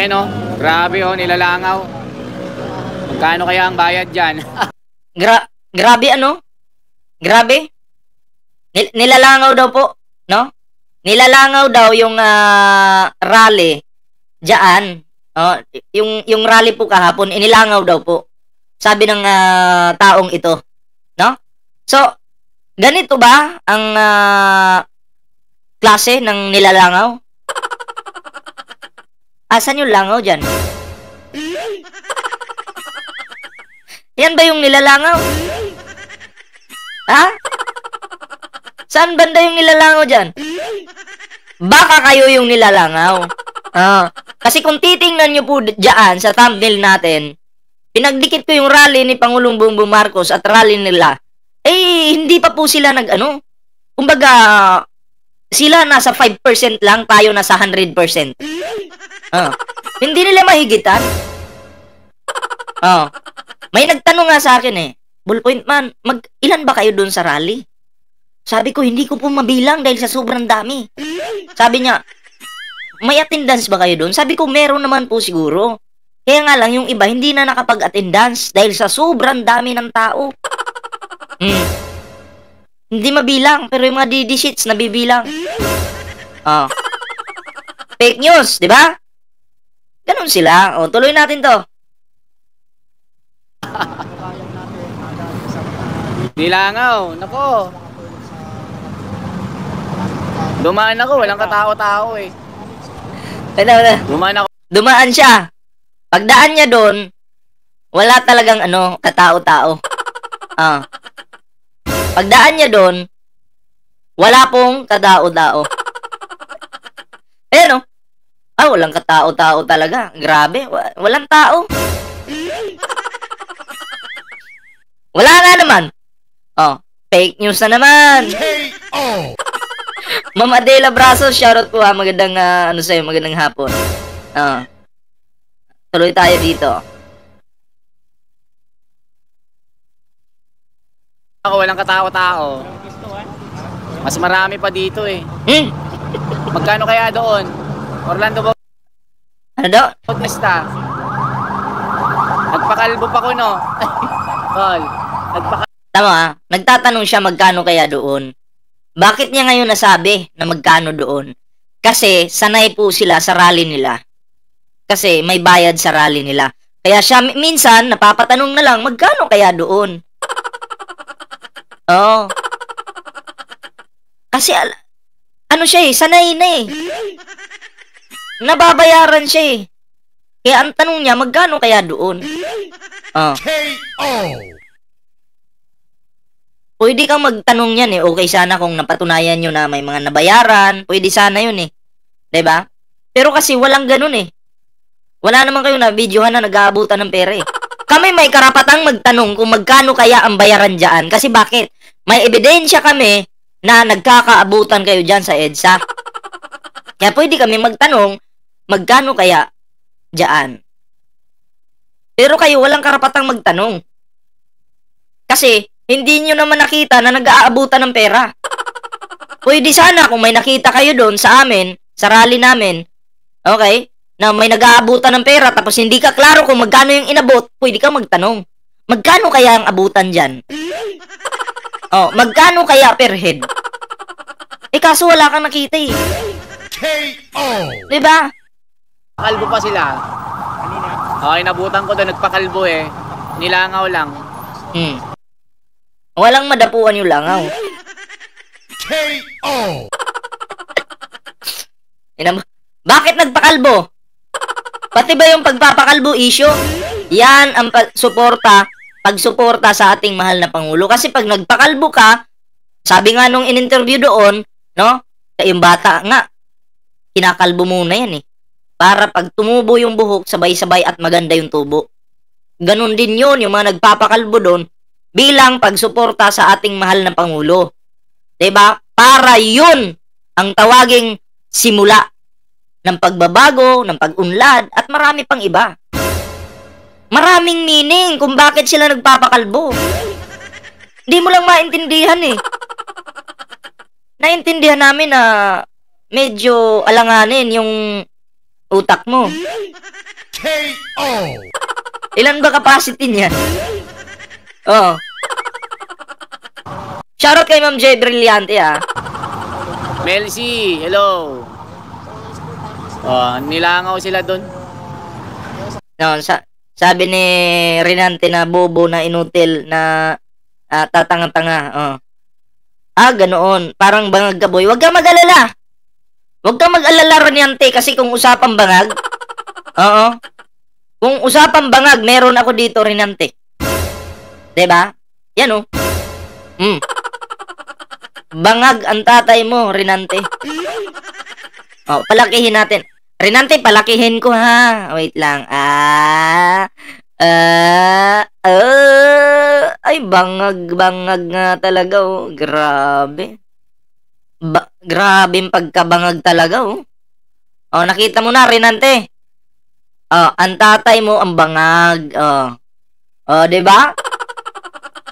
Ayan oh, grabe oh, nilalangaw. Magkano kaya ang bayad dyan? Grabe ano? Grabe. Nilalangaw daw po, no? Nilalangaw daw yung rally diyan. Oh, yung rally po kahapon, inilangaw daw po. Sabi ng taong ito, no? So, ganito ba ang klase ng nilalangaw? Asan yung langaw dyan? Yan ba yung nilalangaw? Ha? Saan banda yung nilalangaw dyan? Baka kayo yung nilalangaw. Kasi kung titingnan nyo po dyan sa thumbnail natin, pinagdikit ko yung rally ni Pangulong Bongbong Marcos at rally nila. Eh, hindi pa po sila kumbaga, sila nasa 5% lang, tayo nasa 100%. Hindi nila mahigitan. May nagtanong nga sa akin Ballpoint man, ilan ba kayo doon sa rally? Sabi ko, hindi ko po mabilang dahil sa sobrang dami. Sabi niya, may attendance ba kayo doon? Sabi ko, meron naman po siguro. Kaya nga lang, yung iba hindi na nakapag-attendance dahil sa sobrang dami ng tao. Hindi mabilang, pero yung mga didishits nabibilang. Fake news, di ba? Ganun sila. Tuloy natin to. Nilangaw, nako. Dumaan ako, walang katao-tao eh. Dumaan siya. Pagdaan niya doon, wala talagang katao-tao. Pagdaan niya doon, wala pong katao-tao. Walang katao-tao talaga. Grabe, walang tao. Wala nga naman. Fake news na naman. Ma'am Adela Braso, shoutout po magandang magandang hapon. Tuloy tayo dito. Ako walang katao-tao. Mas marami pa dito eh. Magkano kaya doon? Orlando ba? Ano daw? Bautista. Nagpakalbo pa ko no. Tol, Tama, nagtatanong siya magkano kaya doon. Bakit niya ngayon nasabi na magkano doon? Kasi sanay po sila sa rally nila. Kasi may bayad sa rally nila. Kaya siya minsan napapatanong na lang magkano kaya doon. Kasi siya sanay na Nababayaran siya Kaya ang tanong niya magkano kaya doon. Pwede kang magtanong yan Okay sana kung napatunayan nyo na may mga nabayaran. Pwede sana yun Diba? Pero kasi walang ganun Wala naman kayo na videohan na nag-aabutan ng pera Kami may karapatang magtanong kung magkano kaya ang bayaran dyan. Kasi bakit? May ebidensya kami na nagkakaabutan kayo dyan sa EDSA. Kaya pwede kami magtanong magkano kaya dyan. Pero kayo walang karapatang magtanong. Kasi hindi nyo naman nakita na nag-aabutan ng pera. Pwede sana kung may nakita kayo doon sa amin, sa rally namin, okay, na may nag-aabutan ng pera tapos hindi ka klaro kung magkano yung inabot, pwede ka magtanong. Magkano kaya ang abutan dyan? Magkano kaya per head? Kaso wala kang nakita KO! Diba? Kalbo pa sila. Okay, nabutan ko doon, nagpakalbo Nilangaw lang. Walang madapuan yung langaw. KO! Bakit nagpakalbo? Pati ba yung pagpapakalbo issue? Yan ang pagsuporta sa ating mahal na Pangulo. Kasi pag nagpakalbo ka, sabi nga nung in-interview doon, yung bata nga, kinakalbo muna yan Para pag tumubo yung buhok, sabay-sabay at maganda yung tubo. Ganon din yun, yung mga nagpapakalbo doon, bilang pagsuporta sa ating mahal na Pangulo. Diba? Para yun ang tawaging simula ng pagbabago, ng pag-unlad, at marami pang iba. Maraming meaning kung bakit sila nagpapakalbo. Hindi mo lang maintindihan Naintindihan namin na medyo alanganin yung utak mo. KO. Ilan ba capacity niyan? Oh. Shoutout kay Ma'am J. Brillante, ah. Melcy, hello. Oh, nilangaw sila doon. No, sabi ni Renante na bobo na inutil na tatanga-tanga. Oh. Ganoon. Parang bangag ka, boy. Huwag kang mag-alala. Huwag kang mag-alala, Renante, kasi kung usapang bangag, oo. Kung usapang bangag, meron ako dito, Renante. Diba? Yan, oh. Bangag ang tatay mo, Renante. Oh, palakihin natin. Renante, palakihin ko, ha. Wait lang. Ay, bangag nga talaga, oh. Grabe. Grabe yung pagkabangag talaga, oh. Oh, nakita mo na, Renante. Oh, ang tatay mo ang bangag. Oh. Oh, 'di ba?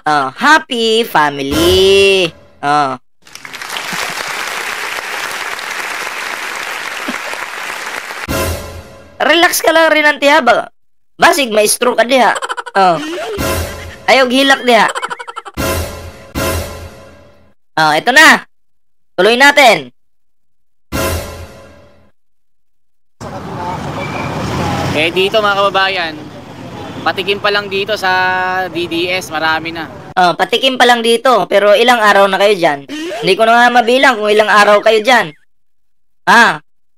Oh, happy family. Oh. Relax ka lang, Renante, ha. Basig, may stroke ka diha. Oh. Ayaw hilak diha. Oh, ito na. Tuloy natin. Eh dito mga kababayan, patikim pa lang dito sa DDS, marami na. Oh, patikim pa lang dito, pero ilang araw na kayo dyan? Hindi ko na nga mabilang kung ilang araw kayo dyan.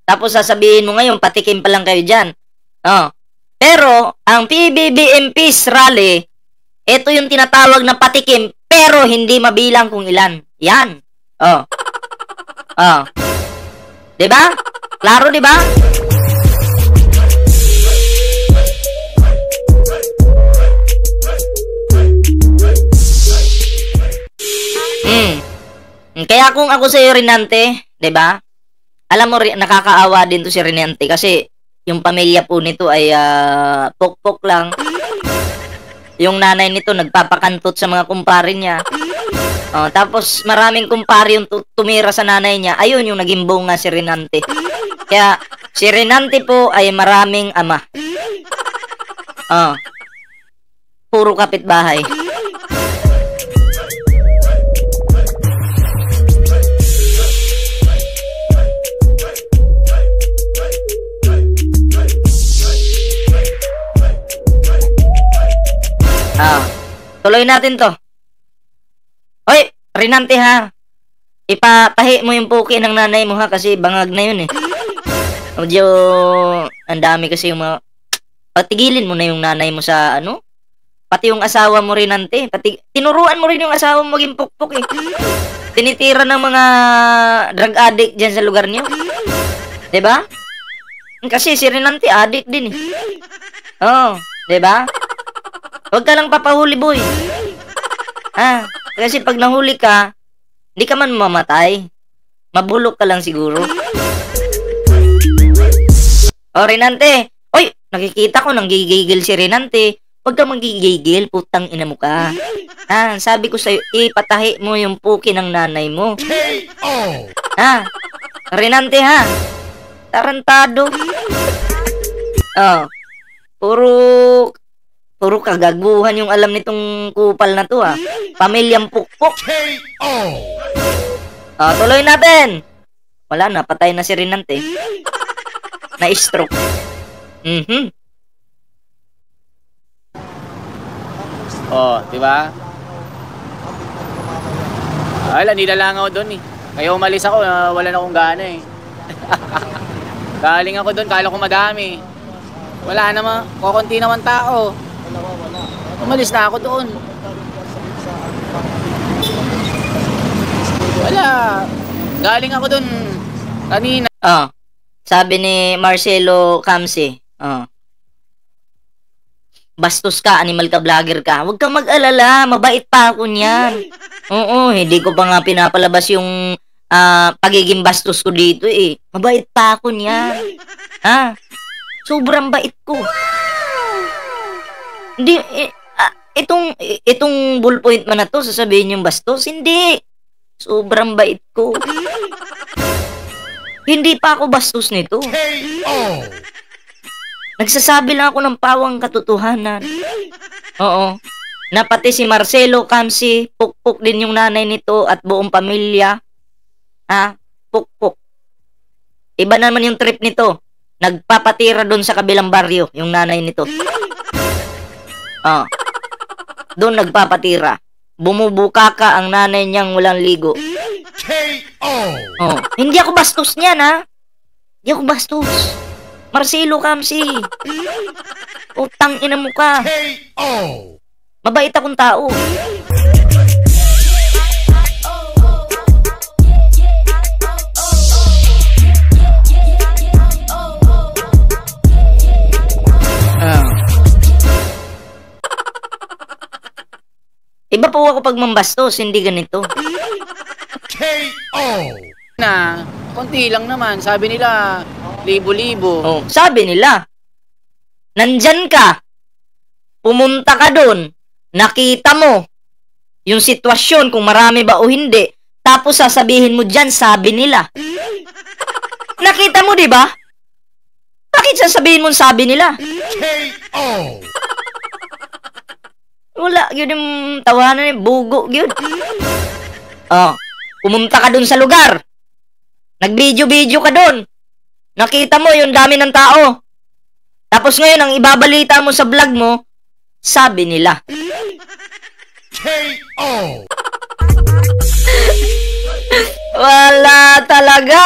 Tapos sasabihin mo ngayon, patikim pa lang kayo dyan. Oh. Pero, ang PBBMP's rally, ito yung tinatawag na patikim, pero hindi mabilang kung ilan. Yan. Oh. Oh. Diba? Klaro, diba? Kaya kung ako sa Renante, 'di ba? Alam mo, nakakaawa din to si Renante kasi yung pamilya po nito ay pokpok lang. Yung nanay nito nagpapakantot sa mga kumpare niya. Tapos maraming kumpare yung tumira sa nanay niya. Ayun yung naging bunga si Renante. Kaya si Renante po ay maraming ama. Puro kapitbahay. Tuloy natin to. Hoy, Renante, ha. Ipatahi mo yung puki ng nanay mo, ha, kasi bangag na yun, eh. Medyo ang dami kasi yung mga... Patigilin mo na yung nanay mo sa ano? Pati yung asawa mo, Renante. Tinuruan mo rin yung asawa mo maging pukpok, eh. Tinitira ng mga drug addict dyan sa lugar niyo. 'Di ba? Kasi si Renante addict din, eh. Oh, 'di ba? Huwag ka lang papahuli, boy. Kasi pag nahuli ka, hindi ka man mamatay. Mabulok ka lang siguro. O, Renante. Oy, nakikita ko nang gigigil si Renante. Huwag ka manggigigil, putang ina mo ka. Sabi ko sa'yo, ipatahi mo yung puki ng nanay mo. KO. Renante, ha. Tarantado. Puro kagaguhan yung alam nitong kupal na to, ha. Pamilyang pukpok. KO. Tuloy natin. Wala na, patay na si Renante. Na-stroke. Di ba? Nilalangaw doon, eh. Kaya umalis ako, wala na akong gana, eh. Galing ako doon, kala ko madami. Wala naman, kukunti naman tao. Umalis na ako doon. Wala. Galing ako doon kanina. Sabi ni Marcelo Camsi, bastos ka, animal ka, vlogger ka. Huwag kang mag-alala, mabait pa ako niyan. Oo, hindi ko pa nga pinapalabas yung pagiging bastos ko dito, eh. Mabait pa ako niyan. Sobrang bait ko. Hindi, itong ballpoint man na to, sasabihin yung bastos? Hindi. Sobrang bait ko. Hindi pa ako bastos nito. KO. Nagsasabi lang ako ng pawang katotohanan. Oo. Na pati si Marcelo Camsi, pukpok din yung nanay nito at buong pamilya. Ha? Pukpok. Iba naman yung trip nito. Nagpapatira doon sa kabilang baryo, yung nanay nito. Doon nagpapatira. Bumubukaka ang nanay niyang walang ligo. KO. Hindi ako bastos niyan, ha? Hindi ako bastos. Marcelo Camsi. Utang ina mo ka. KO. Mabait akong tao. Iba po ako pag mambastos, hindi ganito. KO. Na, konti lang naman. Sabi nila, libo-libo. Sabi nila, nandyan ka, pumunta ka doon, nakita mo yung sitwasyon kung marami ba o hindi, tapos sasabihin mo dyan, sabi nila. Nakita mo, di ba? Bakit sasabihin mo sabi nila? KO. Wala, yun yung tawanan, bugo, yun. Pumunta ka dun sa lugar. Nag-video-video ka dun. Nakita mo yung dami ng tao. Tapos ngayon, ang ibabalita mo sa vlog mo, sabi nila. KO. Wala talaga.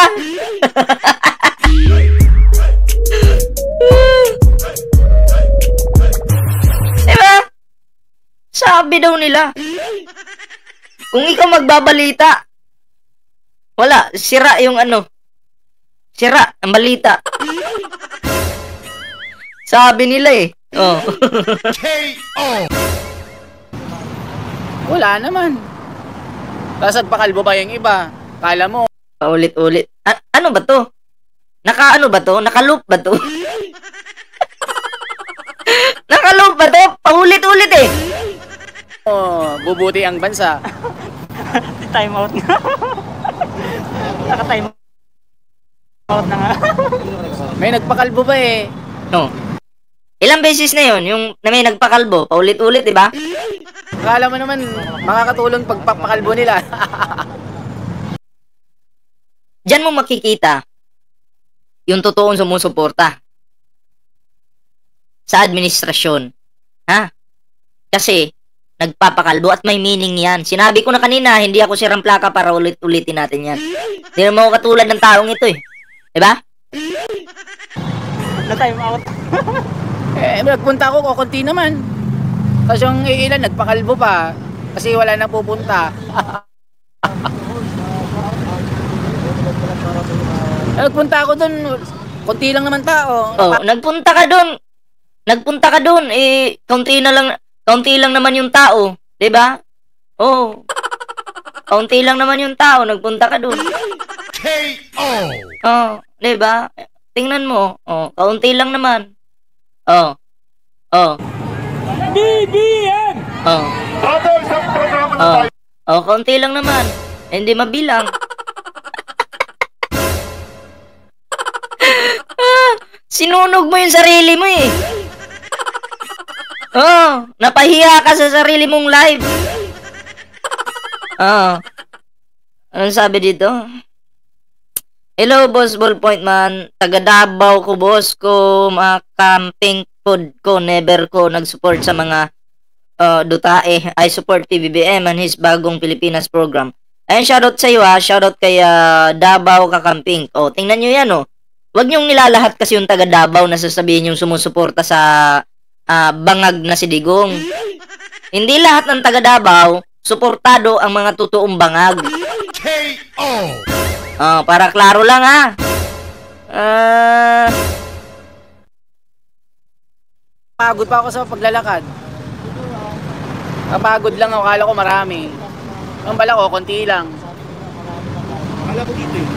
Diba? Sabi daw nila. Kung ikaw magbabalita, wala, sira yung sira ang balita. Sabi nila eh. KO. Wala naman. Tapos pakalbo ba yung iba? Kala mo. Paulit-ulit. Ano ba to? Naka-ano ba to? Naka-loop ba to? Naka-loop ba to? Paulit-ulit eh. Bubuti ang bansa. Time out nga. Naka-time out na nga. May nagpakalbo ba eh? No. Ilang beses na yun, yung na may nagpakalbo, paulit-ulit, di ba? Akala mo naman, makakatulong pagpapakalbo nila. Diyan mo makikita yung totoong sumusuporta sa administrasyon. Ha? Kasi, nagpapakalbo at may meaning yan. Sinabi ko na kanina, hindi ako sirang plaka para ulit-ulitin natin yan. Hindi naman ako katulad ng taong ito eh. Diba? Na-time out. Nagpunta ako, kukunti naman. Tapos yung ilan, nagpakalbo pa. Kasi wala na pupunta. Nagpunta ako dun, kunti lang naman tao. Nagpunta ka dun. Nagpunta ka dun, kaunti lang naman yung tao. Diba? Kaunti lang naman yung tao, nagpunta ka dun. KO. Diba? Tingnan mo. Kaunti lang naman. BBM! Brother, isang programa na tayo. Kaunti lang naman. Hindi mabilang. Sinunog mo yung sarili mo eh. Napahiya ka sa sarili mong live. Anong sabi dito? Hello, boss Ballpoint man. Taga Davao ko, boss ko. Mga camping food ko. Never ko nag-support sa mga dutae. I support PBBM and his bagong Pilipinas program. Ayun, shoutout sa iyo ha. Shoutout kay Davao Kakamping. Tingnan nyo yan Huwag nyong nilalahat kasi yung taga Davao na sasabihin yung sumusuporta sa bangag na si Digong. Hindi lahat ng taga Davao suportado ang mga totoong bangag. KO. Para klaro lang ha. Pagod pa ako sa paglalakad. Kapagod lang ako, kala ko marami. Ang bala ko, konti lang. Kala ko dito eh.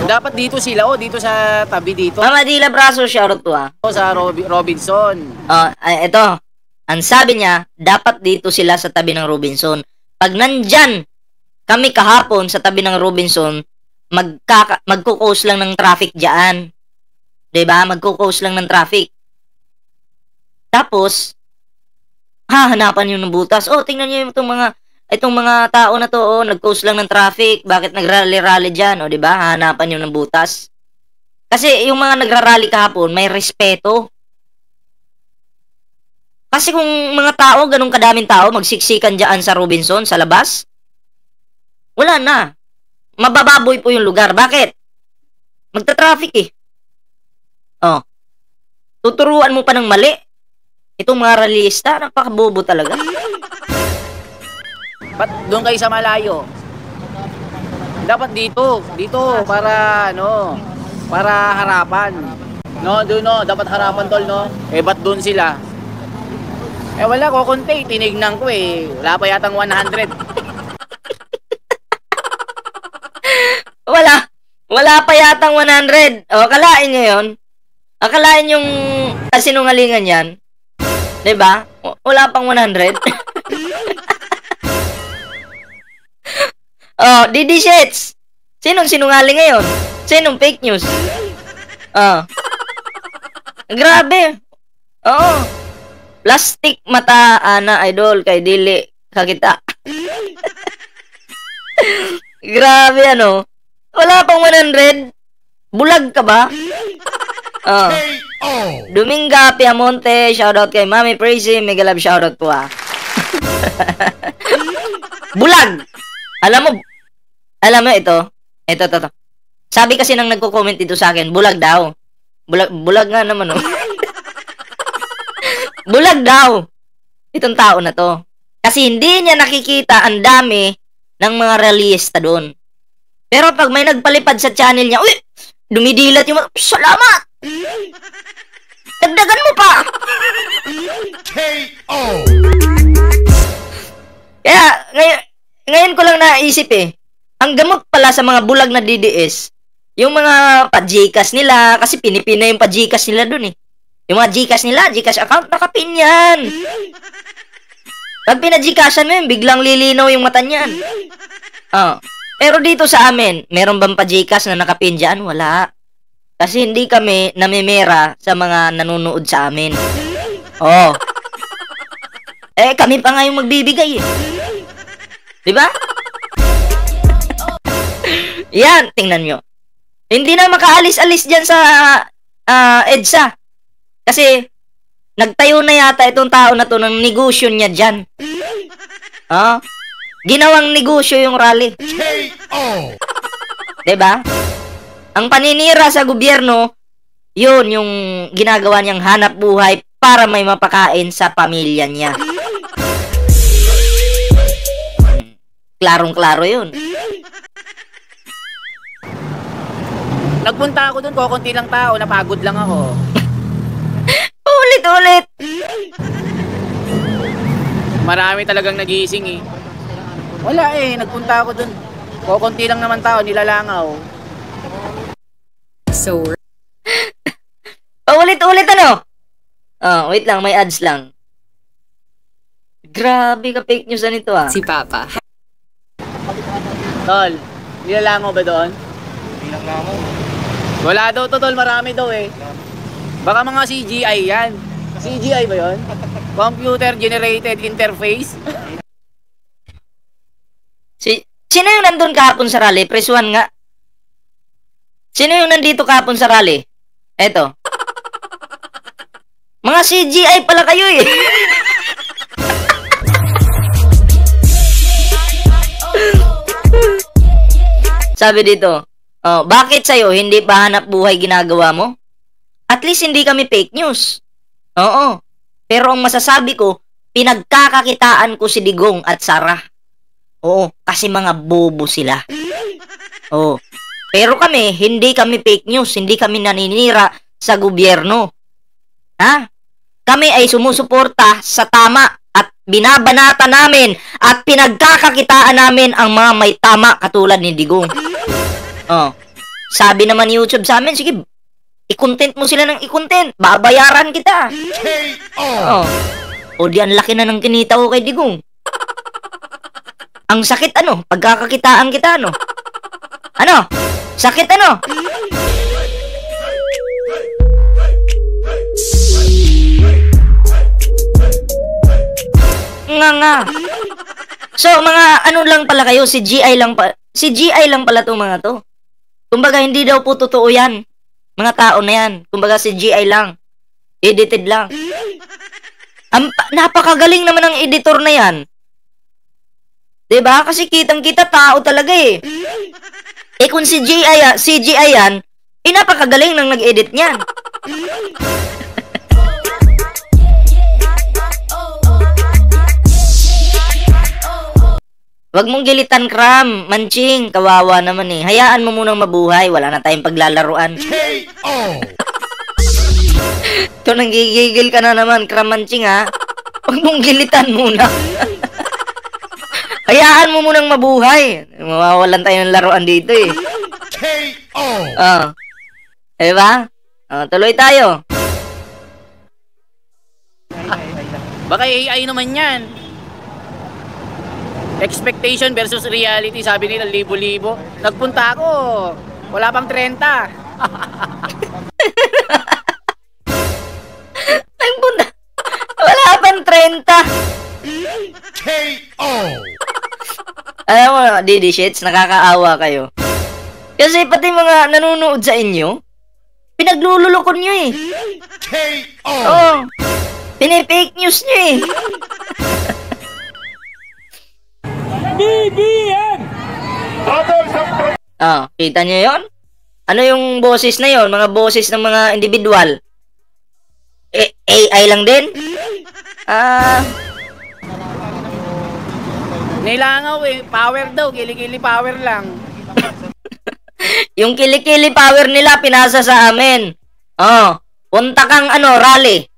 Dapat dito sila, dito sa tabi dito. Mama Dila Braso, shoutout to ha. Sa Robinson. Ito. Ang sabi niya, dapat dito sila sa tabi ng Robinson. Pag nandyan kami kahapon sa tabi ng Robinson, magkukos lang ng traffic dyan. Diba? Magkukos lang ng traffic. Tapos, hahanapan yun ng butas. Oh, tingnan niyo itong mga tao na to, oh, nag-cause lang ng traffic. Bakit nagrally-rally dyan? O, diba? Hahanapan yun ng butas. Kasi yung mga nagrarally kahapon, may respeto. Kasi kung mga tao, ganun kadaming tao, magsiksikan dyan sa Robinson, sa labas, wala na. Mabababoy po yung lugar. Bakit? Magta-traffic eh. Oh. Tuturuan mo pa ng mali. Itong mga rallyista, napakabobo talaga. Ba't doon kayo sa malayo? Dapat dito para para harapan. No, doon no, dapat harapan tol no. Eh ba't doon sila? Eh wala ko konti, tinignan ko eh. Wala pa yatang 100. Wala pa yatang 100. O, akalain nyo yun. Akalain yung kasinungalingan yan. Diba? Wala pang 100. Oh, DD Shits. Sinong sinungaling ngayon? Sinong fake news? Oh. Grabe. Oo. Plastic mata, ana, idol, kay dili kakita. Grabe, ano? Wala pang 100. Bulag ka ba? Oh. Dominga Piamonte, shoutout kay Mami Praisy, mega love shoutout po ah. Bulag! Alam mo ito. Sabi kasi nang nagko-comment dito sa akin, bulag daw. Bulag nga naman oh. Bulag daw. Itong tao na to. Kasi hindi niya nakikita ang dami ng mga rallyista doon. Pero pag may nagpalipad sa channel niya, uy, dumidilat yung salamat! Dagdagan mo pa! KO! Kaya, ngayon ko lang naisip eh, ang gamot pala sa mga bulag na DDS, yung mga pa-Gcash nila, kasi pinipina yung pa-Gcash nila dun eh. Yung mga Gcash nila, Gcash account, nakapin yan. Pag pina-Gcashan mo yun, biglang lilinaw yung mata niyan. Oh. Pero dito sa amin, meron bang pa-Gcash na nakapin dyan? Wala. Kasi hindi kami namimera sa mga nanonood sa amin. Oh. Eh, kami pa nga yung magbibigay eh. Diba? Yan, tingnan nyo. Hindi na makaalis-alis dyan sa EDSA. Kasi, nagtayo na yata itong tao na to ng negosyo niya dyan. Oh. Ginawang negosyo yung rally. KO! Diba? Ang paninira sa gobyerno, yun yung ginagawa niyang hanap buhay para may mapakain sa pamilya niya. Klarong-klaro yun. Nagpunta ako doon, konti lang tao, napagod lang ako. Ulit-ulit. Marami talagang nagising eh. Wala eh, nagpunta ako doon. Konti lang naman tao, nilalangaw. So, Ulit-ulit ano? Oh, wait lang, may ads lang. Grabe ka fake news na nito ah. si Papa. Tol, nilalangaw ba doon? Bilang na ako. Wala daw to tol, marami daw eh. Baka mga CGI yan. CGI ba yon? Computer Generated Interface? Sino yung nandun kahapon sa rally? Press 1 nga. Sino yung nandito kahapon sa rally? Eto. Mga CGI pala kayo eh. Sabi dito, oh, bakit sa'yo hindi pa hanap buhay ginagawa mo? At least hindi kami fake news. Oo. Pero ang masasabi ko, pinagkakakitaan ko si Digong at Sara. Oo, kasi mga bobo sila. Oo. Pero kami, hindi kami fake news, hindi kami naninira sa gobyerno. Ha? Kami ay sumusuporta sa tama at binabanata namin at pinagkakakitaan namin ang mga may tama katulad ni Digong. Oh. Sabi naman ni YouTube sa amin, sige, i-content mo sila ng i-content. Babayaran kita. KO! Oh. O di ang laki na ng kinita ko kay Digong. Ang sakit ano? Pagkakakitaan kita ano? Ano? Sakit ano? nga. So, mga ano lang pala kayo, si GI lang pala tong mga to. Kumbaga, hindi daw po totoo yan. Mga tao na yan. Kumbaga, si GI lang. Edited lang. Napakagaling naman ng editor na yan. 'Di ba? Kasi kitang-kita tao talaga eh. Eh kung si CGI yan, napakagaling nang nag-edit niyan. Wag mong gilitan, Kram. Manching, kawawa naman eh. Hayaan mo munang mabuhay. Wala na tayong paglalaruan. KO. Ito, nanggigigil ka na naman, Kram Manching, ha? Wag mong gilitan muna. Hayaan mo munang mabuhay. Mawawalan tayo ng laruan dito eh. KO. Diba? Tuloy tayo. Baka AI naman yan. Expectation versus reality, sabi nila libo-libo. Nagpunta ako, wala pang 30. Nagpunta, wala pang 30. KO. Alam mo, Didi Shits, nakakaawa kayo. Kasi pati mga nanonood sa inyo, pinaglululokon nyo eh. KO. Oo. Pinipake news nyo eh. BBM! Kita nyo yon? Ano yung boses na yon? Mga boses ng mga individual. AI lang din? Nilangaw eh, power daw, kilikili power lang. Yung kilikili power nila, pinasa sa amin. Punta kang rally.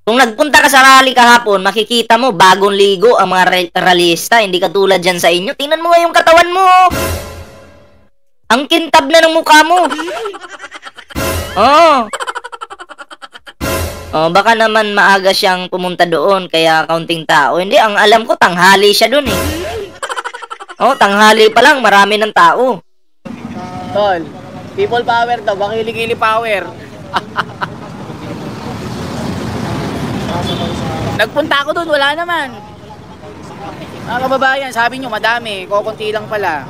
Kung nagpunta ka sa rally kahapon, makikita mo, bagong ligo ang mga rallyista. Hindi katulad dyan sa inyo. Tingnan mo nga yung katawan mo. Ang kintab na ng mukha mo. Baka naman maaga siyang pumunta doon, kaya kaunting tao. Hindi, ang alam ko, tanghali siya doon eh. Tanghali pa lang, marami ng tao. Tol, people power daw, baka kilikili power. Nagpunta ako doon, wala naman. Mga kababayan, sabi nyo, madami. Kukunti lang pala.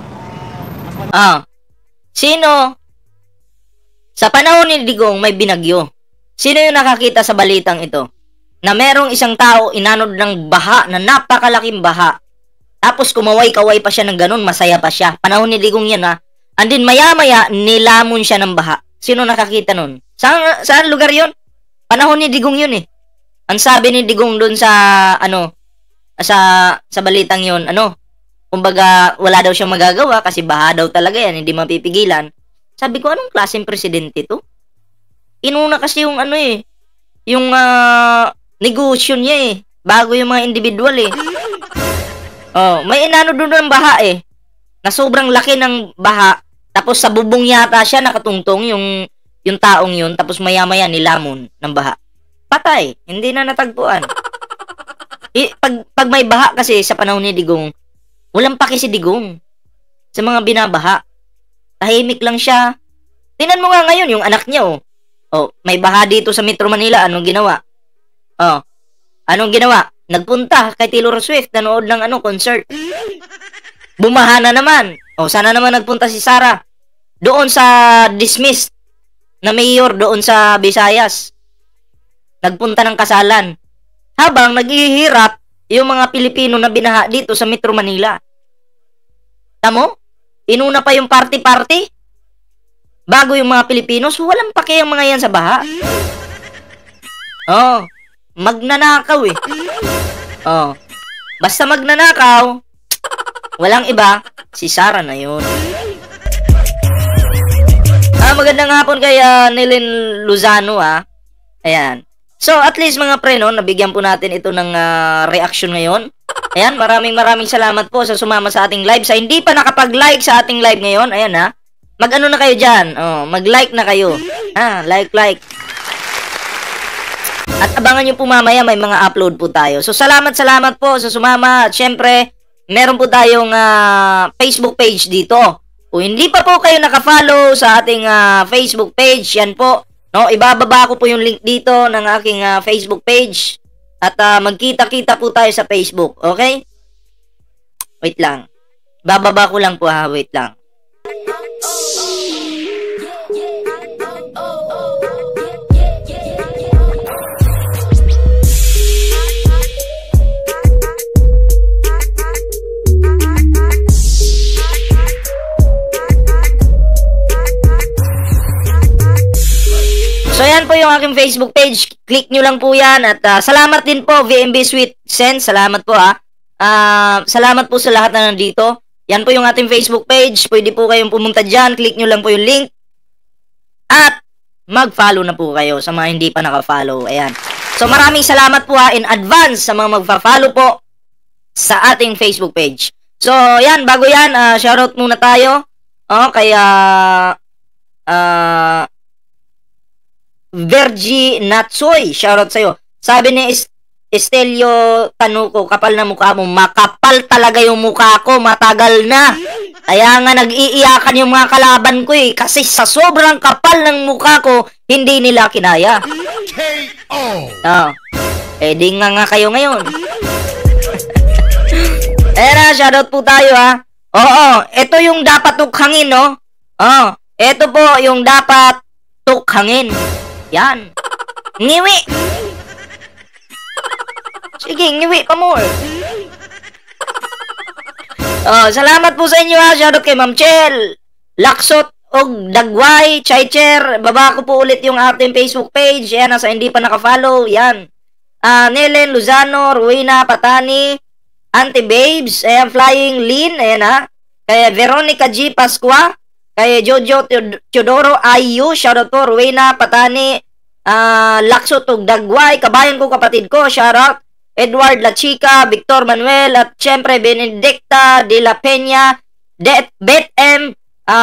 Sino? Sa panahon ni Digong, may binagyo. Sino yung nakakita sa balitang ito? Na merong isang tao inanod ng baha, na napakalaking baha. Tapos kumaway-kaway pa siya ng ganun, masaya pa siya. Panahon ni Digong yan ha. And then maya-maya, nilamon siya ng baha. Sino nakakita nun? Saan lugar yon? Panahon ni Digong yun eh. Ang sabi ni Digong doon sa sa balitang 'yon, kumbaga wala daw siyang magagawa kasi baha daw talaga yan, hindi mapipigilan. Sabi ko, anong klaseng presidente to? Inuna kasi yung yung negosyo niya eh, bago yung mga individual eh. May inano doon ng baha eh, na sobrang laki ng baha, tapos sa bubong yata siya nakatungtong yung taong yun, tapos maya-maya nilamon ng baha. Patay, hindi na natagpuan. Pag may baha kasi sa panahon ni Digong, walang paki si Digong sa mga binabaha. Tahimik lang siya. Tingnan mo nga ngayon yung anak niya may baha dito sa Metro Manila, anong ginawa? Anong ginawa? Nagpunta kay Taylor Swift, nanood ng concert. Bumaha na naman. Sana naman nagpunta si Sara doon sa dismissed na mayor doon sa Visayas. Nagpunta ng kasalan. Habang naghihirap yung mga Pilipino na binaha dito sa Metro Manila. Tamo? Inuna pa yung party-party. Bago yung mga Pilipino. So walang pake ang mga yan sa baha. Magnanakaw eh. Basta magnanakaw, walang iba, si Sara na yun. Magandang hapon kay Nilin Luzano Ayan. So, at least mga pre, nabigyan po natin ito ng reaction ngayon. Ayan, maraming salamat po sa sumama sa ating live. Sa hindi pa nakapag-like sa ating live ngayon, ayan mag-ano na kayo dyan. Mag-like na kayo. Like. At abangan nyo po mamaya, may mga upload po tayo. So, salamat po sa sumama. At syempre, meron po tayong Facebook page dito. Kung hindi pa po kayo nakafollow sa ating Facebook page, yan po. Ibababa ko po yung link dito ng aking Facebook page. At magkita-kita po tayo sa Facebook, okay? Wait lang. Bababa ko lang po ha, wait lang. So yan po yung aking Facebook page. Click nyo lang po yan. At salamat din po VMB Sweet Sense. Salamat po ha. Salamat po sa lahat na nandito. Yan po yung ating Facebook page. Pwede po kayong pumunta dyan. Click nyo lang po yung link. At mag-follow na po kayo sa mga hindi pa naka-follow. Ayan. So maraming salamat po ha in advance sa mga magpa-follow po sa ating Facebook page. So yan, bago yan, shoutout muna tayo. Kaya Vergi Natsoy, shoutout sa'yo. Sabi ni Estelio Tanuco, kapal na mukha mo. Makapal talaga yung mukha ko, matagal na. Kaya nga nag-iiyakan yung mga kalaban ko eh. Kasi sa sobrang kapal ng mukha ko, hindi nila kinaya. KO. Di nga kayo ngayon. Na, shoutout po tayo ha. Oo, ito yung dapat tukhangin, no? Ito po yung dapat tukhangin. Yan. Ngiwi. Sige, ngiwi pa more. Salamat po sa inyo ha. Shoutout kay Ma'am Chel, Laksot, og Dagway, Chaicher. Baba ko po ulit yung ating Facebook page. Yan, nasa hindi pa nakafollow. Yan. Nelen Luzano, Ruina Patani, Auntie Babes, ayan, Flying Lin, ayan ha. Kaya Veronica G. Pascua, kay Jojo Teodoro Ayu, shoutout po, Ruina Patani, Lakso Tug Dagway, kabayan ko, kapatid ko, shoutout, Edward La Chica, Victor Manuel, at syempre Benedicta de la Peña, Bet M,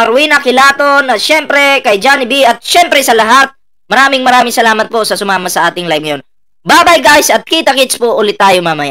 Ruina Kilaton, at syempre kay Johnny B, at syempre sa lahat, maraming salamat po sa sumama sa ating live ngayon. Bye bye guys, at kita-kits po ulit tayo mamaya.